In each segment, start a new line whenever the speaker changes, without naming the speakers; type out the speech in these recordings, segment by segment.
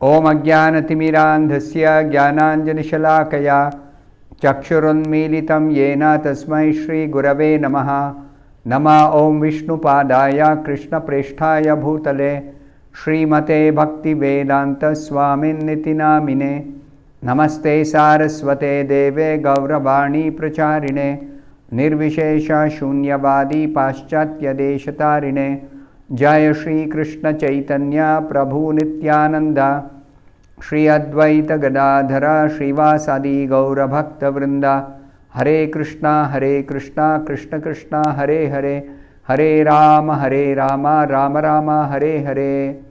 Om Ajnanatimirandhasya Jnananjanishalaakaya Chakshurunmilitam Yena Tasmai Shri Gurave Namaha. Nama Om Vishnupadaya Krishna Presthaya Bhutale Srimate Bhaktivedanta Swamin Niti Namine. Namaste Saraswate Deve Gauravani Pracharine Nirvishesha Shunyavadi Paschatya Deshatarine. Jaya Shri Krishna Chaitanya Prabhu Nityananda Shri Advaita Gadadhara Srivasadi Gaura Bhakta Vrinda. Hare Krishna Krishna Krishna Hare Hare Hare Rama Rama Rama Hare Hare.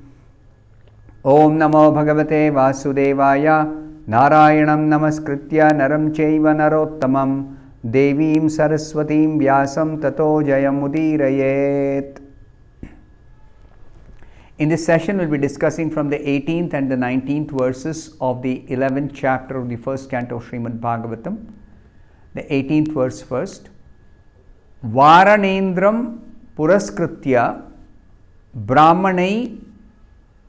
Om Namo Bhagavate Vasudevaya Narayanam Namaskritya Naram Chaiva Narottamam Devim Saraswatim Vyasam Tato Jayamudirayet. In this session, we'll be discussing from the 18th and the 19th verses of the 11th chapter of the first canto of Srimad Bhagavatam. The 18th verse first. Varanendram puraskritya brahmanai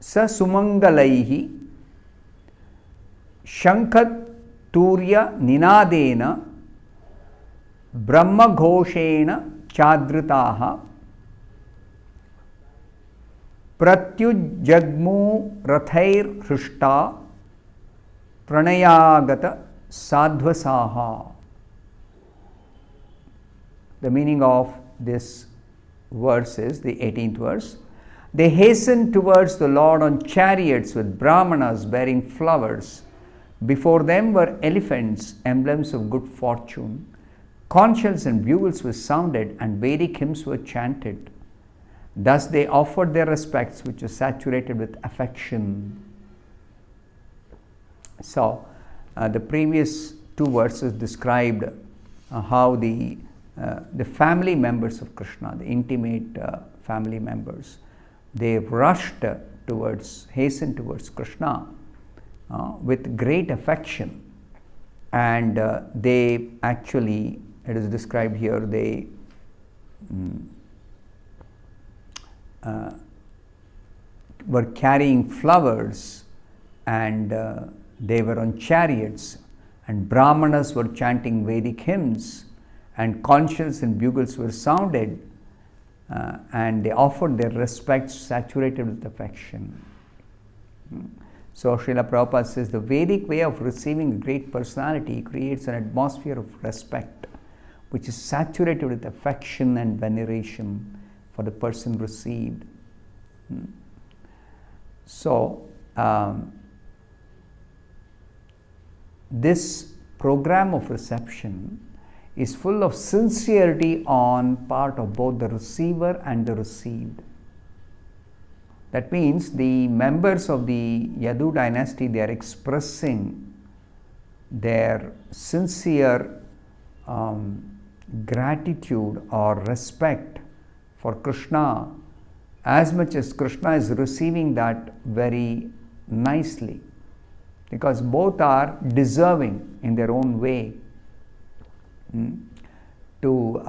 sa sumangalaihi shankhat turya ninadena brahma ghoshena chadritaha pratyujjagmu rathair hrushta pranayagata sadhvasaha. The meaning of this verse is the 18th verse. They hastened towards the Lord on chariots with brahmanas bearing flowers. Before them were elephants, emblems of good fortune. Conch shells and bugles were sounded, and Vedic hymns were chanted. Thus they offered their respects, which were saturated with affection. So, the previous two verses described how the family members of Krishna, the intimate family members, they hastened towards Krishna with great affection, and they actually, it is described here, they were carrying flowers, and they were on chariots, and brahmanas were chanting Vedic hymns, and conch shells and bugles were sounded, and they offered their respects saturated with affection. So Srila Prabhupada says the Vedic way of receiving a great personality creates an atmosphere of respect which is saturated with affection and veneration for the person received. So this program of reception is full of sincerity on part of both the receiver and the received. That means the members of the Yadu dynasty, they are expressing their sincere gratitude or respect for Krishna, as much as Krishna is receiving that very nicely, because both are deserving in their own way to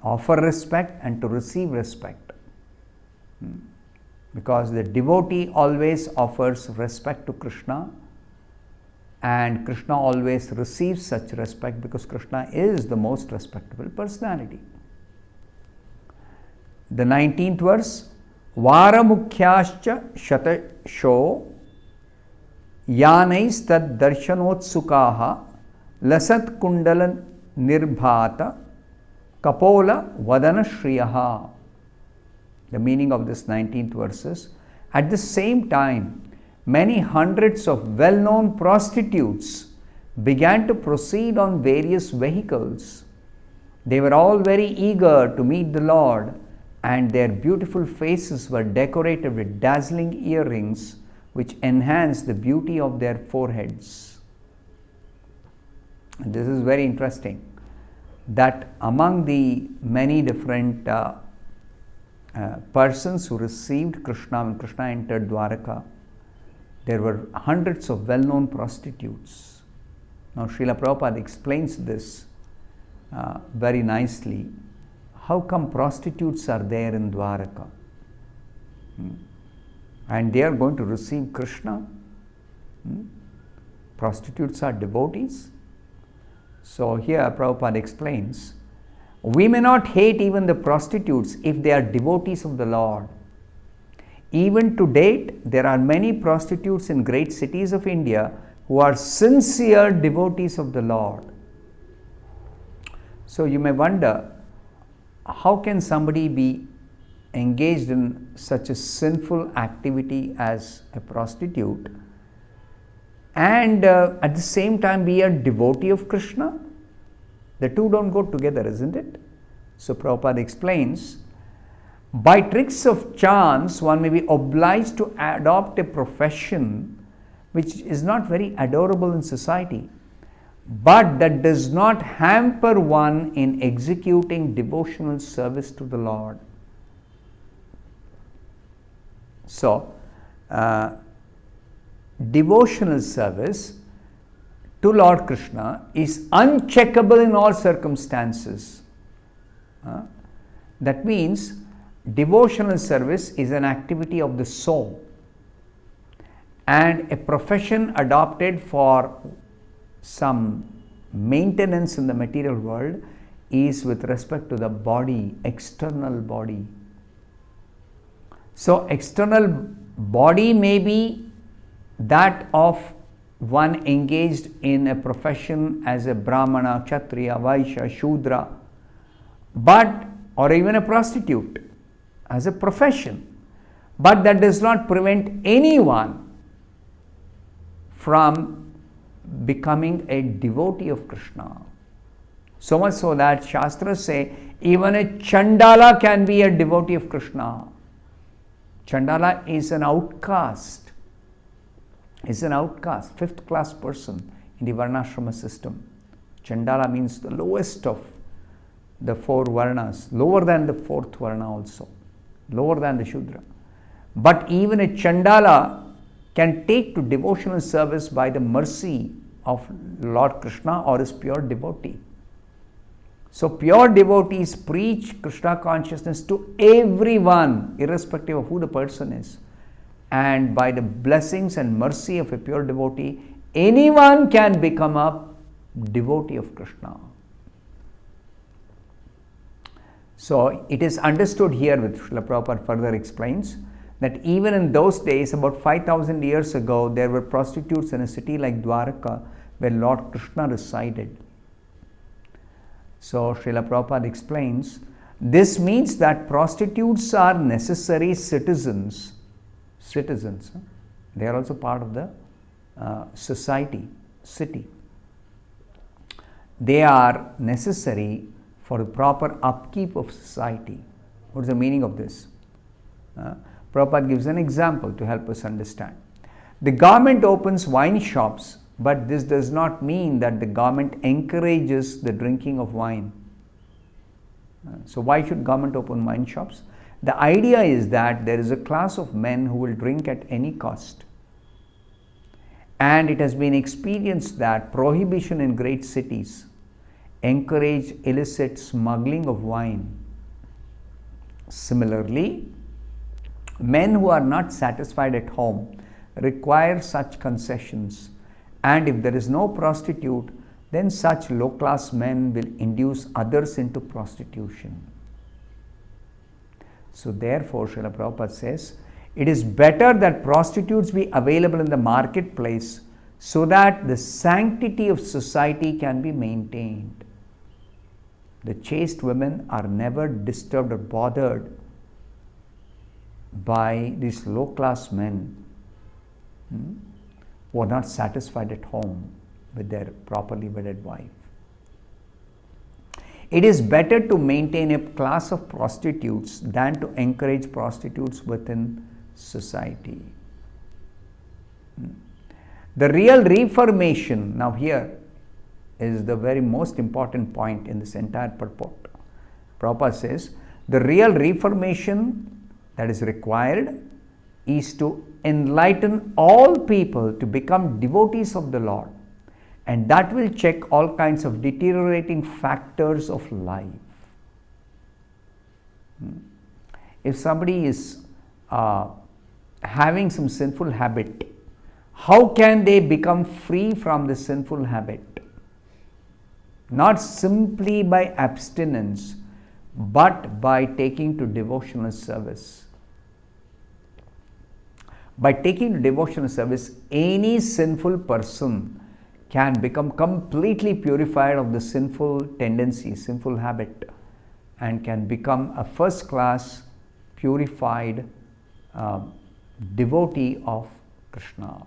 offer respect and to receive respect. Because the devotee always offers respect to Krishna, and Krishna always receives such respect because Krishna is the most respectable personality. The 19th verse, Varamukhyascha shatasho yanais tad darshanotsukaha lasat kundalan nirbhata kapola vadana shriyaha. The meaning of this 19th verse is, at the same time, many hundreds of well-known prostitutes began to proceed on various vehicles. They were all very eager to meet the Lord, and their beautiful faces were decorated with dazzling earrings which enhanced the beauty of their foreheads. And this is very interesting, that among the many different persons who received Krishna when Krishna entered Dwaraka, there were hundreds of well-known prostitutes. Now Srila Prabhupada explains this very nicely. How come prostitutes are there in Dwaraka? and they are going to receive Krishna. Prostitutes are devotees. So here Prabhupada explains, we may not hate even the prostitutes if they are devotees of the Lord. Even to date, there are many prostitutes in great cities of India who are sincere devotees of the Lord. So you may wonder, how can somebody be engaged in such a sinful activity as a prostitute and at the same time be a devotee of Krishna? The two don't go together, isn't it? So Prabhupada explains, by tricks of chance, one may be obliged to adopt a profession which is not very adorable in society, but that does not hamper one in executing devotional service to the Lord. So, devotional service to Lord Krishna is uncheckable in all circumstances. That means devotional service is an activity of the soul, and a profession adopted for some maintenance in the material world is with respect to the body, external body. So external body may be that of one engaged in a profession as a Brahmana, Kshatriya, Vaishya, Shudra, but or even a prostitute as a profession, but that does not prevent anyone from becoming a devotee of Krishna. So much so that Shastras say even a Chandala can be a devotee of Krishna. Chandala is an outcast. Is an outcast, fifth class person in the Varnashrama system. Chandala means the lowest of the four Varnas, lower than the fourth Varna also, lower than the Shudra. But even a Chandala can take to devotional service by the mercy of Lord Krishna or his pure devotee. So pure devotees preach Krishna consciousness to everyone, irrespective of who the person is. And by the blessings and mercy of a pure devotee, anyone can become a devotee of Krishna. So it is understood here, with Srila Prabhupada further explains, that even in those days, about 5,000 years ago, there were prostitutes in a city like Dwaraka where Lord Krishna resided. So Srila Prabhupada explains, this means that prostitutes are necessary citizens. They are also part of the society, city. They are necessary for the proper upkeep of society. What is the meaning of this? Prabhupada gives an example to help us understand. The government opens wine shops, but this does not mean that the government encourages the drinking of wine. So why should government open wine shops? The idea is that there is a class of men who will drink at any cost. And it has been experienced that prohibition in great cities encourage illicit smuggling of wine. Similarly, men who are not satisfied at home require such concessions, and if there is no prostitute, then such low-class men will induce others into prostitution. So therefore, Srila Prabhupada says, it is better that prostitutes be available in the marketplace so that the sanctity of society can be maintained. The chaste women are never disturbed or bothered by these low-class men who are not satisfied at home with their properly wedded wife. It is better to maintain a class of prostitutes than to encourage prostitutes within society. The real reformation, now here is the very most important point in this entire purport. Prabhupada says, the real reformation that is required is to enlighten all people to become devotees of the Lord. And that will check all kinds of deteriorating factors of life. If somebody is having some sinful habit, how can they become free from the sinful habit? Not simply by abstinence, but by taking to devotional service. By taking to devotional service, any sinful person can become completely purified of the sinful tendency, sinful habit, and can become a first class purified devotee of Krishna.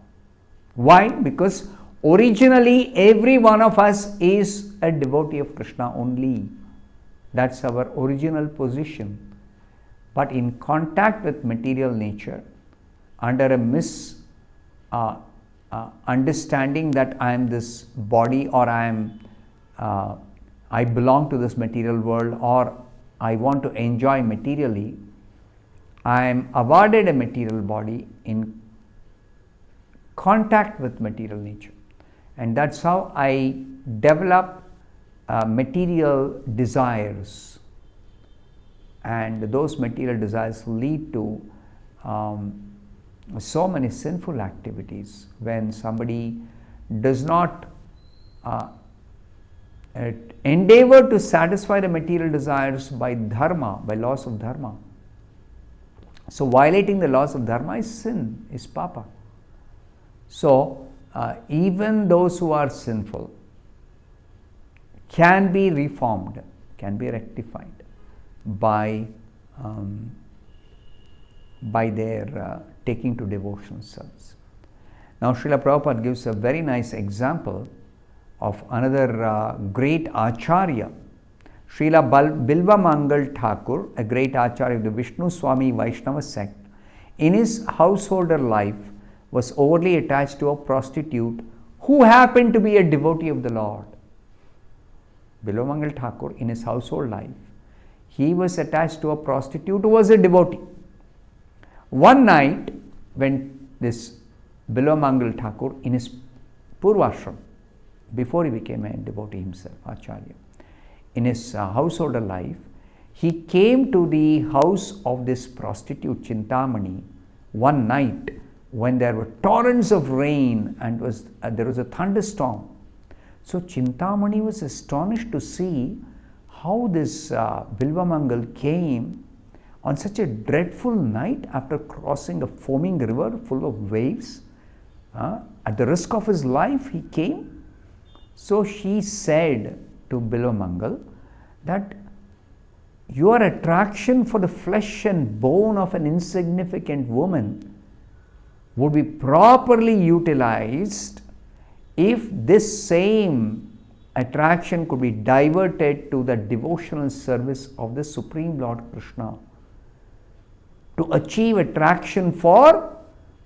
Why? Because originally every one of us is a devotee of Krishna only. That's our original position. But in contact with material nature, under a understanding that I am this body, or I belong to this material world, or I want to enjoy materially, I am awarded a material body in contact with material nature, and that's how I develop material desires, and those material desires lead to so many sinful activities. When somebody does not endeavor to satisfy the material desires by dharma, by laws of dharma, so violating the laws of dharma is sin, is papa. So even those who are sinful can be reformed, can be rectified by their taking to devotional service. Now Srila Prabhupada gives a very nice example of another great Acharya, Srila Bilva Mangal Thakur, a great Acharya of the Vishnu Swami Vaishnava sect. In his householder life, was overly attached to a prostitute who happened to be a devotee of the Lord. Bilva Mangal Thakur, in his household life, he was attached to a prostitute who was a devotee. One night, when this Bilva Mangal Thakur, in his Purvashram, before he became a devotee himself, Acharya, in his householder life, he came to the house of this prostitute Chintamani one night when there were torrents of rain and there was a thunderstorm. So Chintamani was astonished to see how this Bilva Mangal came on such a dreadful night after crossing a foaming river full of waves. At the risk of his life, he came. So she said to Bilva Mangal that your attraction for the flesh and bone of an insignificant woman would be properly utilized if this same attraction could be diverted to the devotional service of the Supreme Lord Krishna, to achieve attraction for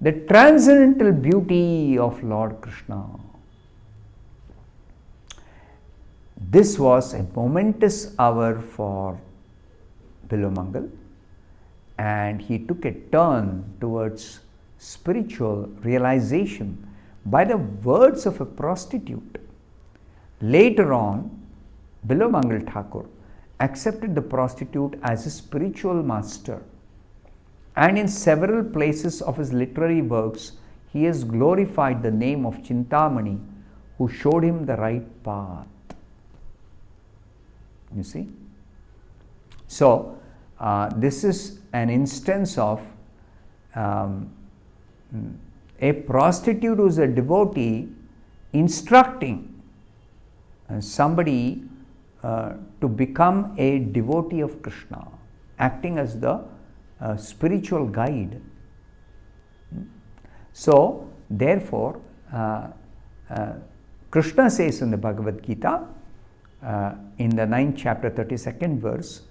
the transcendental beauty of Lord Krishna. This was a momentous hour for Bilva Mangal, and he took a turn towards spiritual realization by the words of a prostitute. Later on, Bilva Mangal Thakur accepted the prostitute as his spiritual master, and in several places of his literary works, he has glorified the name of Chintamani, who showed him the right path. You see? So, this is an instance of a prostitute who is a devotee instructing somebody to become a devotee of Krishna, acting as the spiritual guide. So, therefore, Krishna says in the Bhagavad Gita, in the 9th chapter, 32nd verse,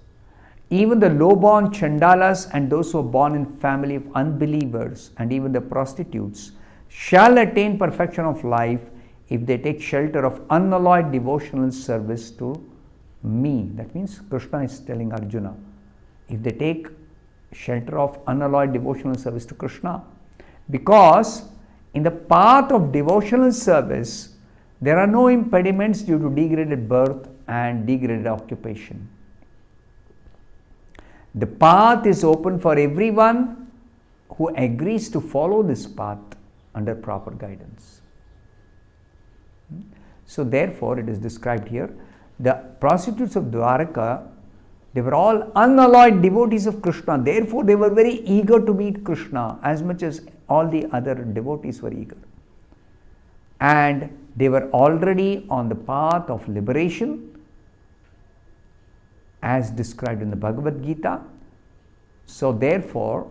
even the low-born Chandalas and those who are born in family of unbelievers and even the prostitutes shall attain perfection of life if they take shelter of unalloyed devotional service to me. That means Krishna is telling Arjuna, if they take shelter of unalloyed devotional service to Krishna, because in the path of devotional service, there are no impediments due to degraded birth and degraded occupation. The path is open for everyone who agrees to follow this path under proper guidance. So therefore it is described here, the prostitutes of Dwaraka, they were all unalloyed devotees of Krishna. Therefore they were very eager to meet Krishna as much as all the other devotees were eager. And they were already on the path of liberation as described in the Bhagavad Gita. So therefore,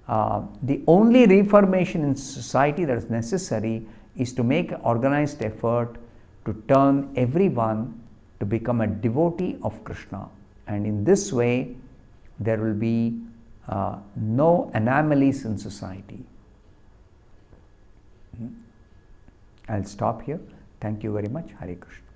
the only reformation in society that is necessary is to make an organized effort to turn everyone to become a devotee of Krishna. And in this way, there will be no anomalies in society. I'll stop here. Thank you very much. Hare Krishna.